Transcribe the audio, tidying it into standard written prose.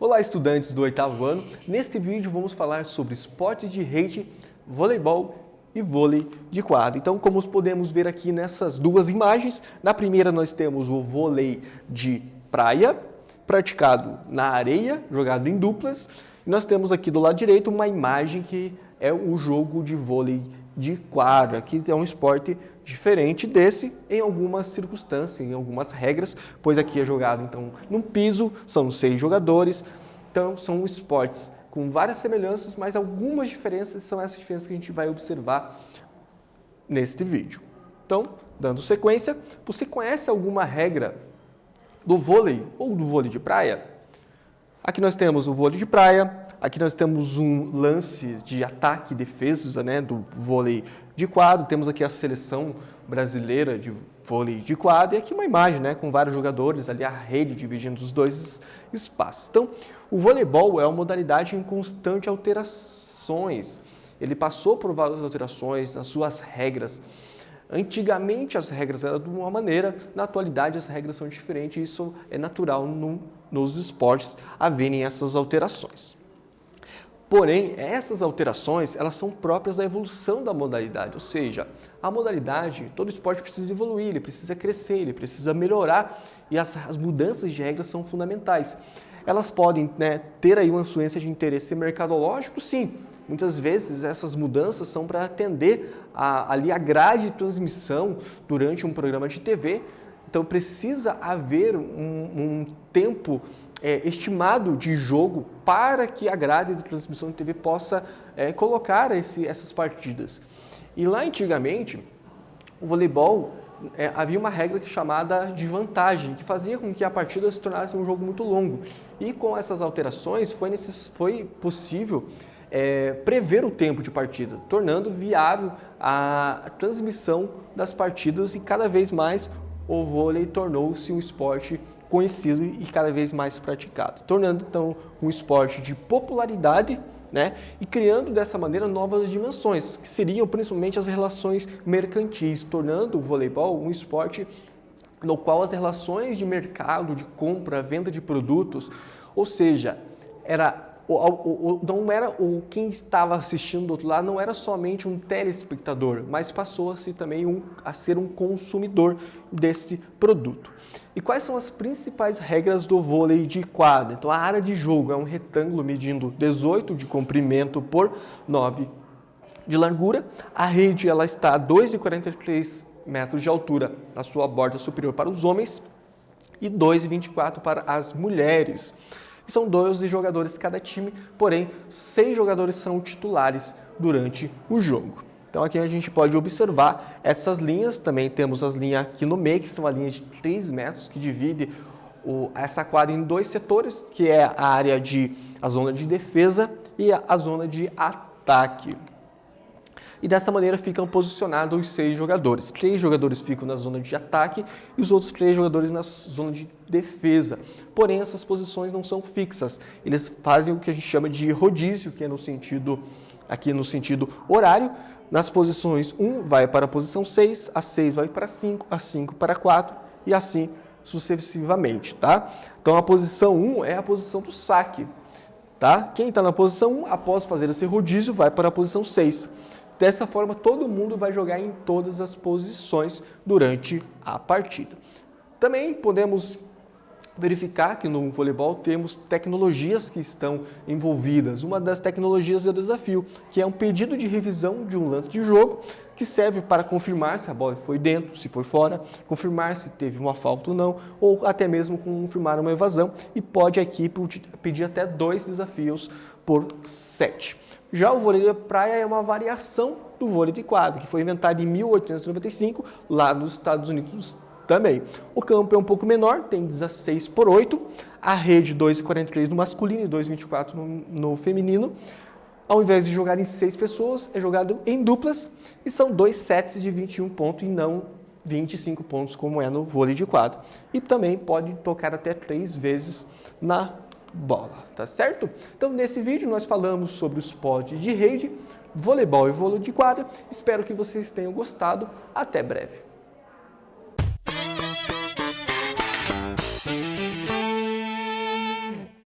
Olá, estudantes do 8º ano. Neste vídeo vamos falar sobre esportes de rede, voleibol e vôlei de quadra. Então, como podemos ver aqui nessas duas imagens, na primeira nós temos o vôlei de praia, praticado na areia, jogado em duplas. E nós temos aqui do lado direito uma imagem que é o jogo de vôlei de quadra, que é um esporte diferente desse em algumas circunstâncias, em algumas regras, pois aqui é jogado então num piso, são 6 jogadores, então são esportes com várias semelhanças, mas algumas diferenças, são essas diferenças que a gente vai observar neste vídeo. Então, dando sequência, você conhece alguma regra do vôlei ou do vôlei de praia? Aqui nós temos o vôlei de praia, aqui nós temos um lance de ataque e defesa, né, do vôlei de quadra, temos aqui a seleção brasileira de vôlei de quadra e aqui uma imagem, né, com vários jogadores, ali a rede dividindo os dois espaços. Então, o voleibol é uma modalidade em constante alterações, ele passou por várias alterações nas suas regras. Antigamente as regras eram de uma maneira, na atualidade as regras são diferentes e isso é natural nos esportes haverem essas alterações. Porém, essas alterações, elas são próprias da evolução da modalidade, ou seja, a modalidade, todo esporte precisa evoluir, ele precisa crescer, ele precisa melhorar e as mudanças de regras são fundamentais. Elas podem, né, ter aí uma influência de interesse mercadológico, sim. Muitas vezes essas mudanças são para atender ali a grade de transmissão durante um programa de TV, então precisa haver um tempo estimado de jogo para que a grade de transmissão de TV possa colocar essas partidas. E lá antigamente, o voleibol havia uma regra chamada de vantagem, que fazia com que a partida se tornasse um jogo muito longo. E com essas alterações foi possível prever o tempo de partida, tornando viável a transmissão das partidas e cada vez mais o vôlei tornou-se um esporte conhecido e cada vez mais praticado, tornando então um esporte de popularidade, né, e criando dessa maneira novas dimensões, que seriam principalmente as relações mercantis, tornando o voleibol um esporte no qual as relações de mercado, de compra, venda de produtos, ou seja, quem estava assistindo do outro lado não era somente um telespectador, mas passou-se também a ser um consumidor desse produto. E quais são as principais regras do vôlei de quadra? Então, a área de jogo é um retângulo medindo 18 de comprimento por 9 de largura. A rede ela está a 2,43 metros de altura na sua borda superior para os homens e 2,24 para as mulheres. São 12 jogadores cada time, porém 6 jogadores são titulares durante o jogo. Então aqui a gente pode observar essas linhas, também temos as linhas aqui no meio, que são a linha de 3 metros, que divide essa quadra em 2 setores, que é a zona de defesa e a zona de ataque. E dessa maneira ficam posicionados os 6 jogadores. 3 jogadores ficam na zona de ataque e os outros 3 jogadores na zona de defesa. Porém, essas posições não são fixas. Eles fazem o que a gente chama de rodízio, que é aqui no sentido horário. Nas posições 1 vai para a posição 6, a 6 vai para 5, a 5 para 4 e assim sucessivamente, tá? Então a posição 1 é a posição do saque, tá? Quem está na posição 1, após fazer esse rodízio, vai para a posição 6. Dessa forma, todo mundo vai jogar em todas as posições durante a partida. Também podemos verificar que no voleibol temos tecnologias que estão envolvidas. Uma das tecnologias é o desafio, que é um pedido de revisão de um lance de jogo, que serve para confirmar se a bola foi dentro, se foi fora, confirmar se teve uma falta ou não, ou até mesmo confirmar uma evasão, e pode a equipe pedir até 2 desafios por set. Já o vôlei de praia é uma variação do vôlei de quadra, que foi inventado em 1895, lá nos Estados Unidos também. O campo é um pouco menor, tem 16 por 8, a rede 2,43 no masculino e 2,24 no feminino. Ao invés de jogar em 6 pessoas, é jogado em duplas e são 2 sets de 21 pontos e não 25 pontos como é no vôlei de quadra. E também pode tocar até 3 vezes na bola, tá certo? Então, nesse vídeo nós falamos sobre o esporte de rede, voleibol e vôlei de quadra. Espero que vocês tenham gostado. Até breve.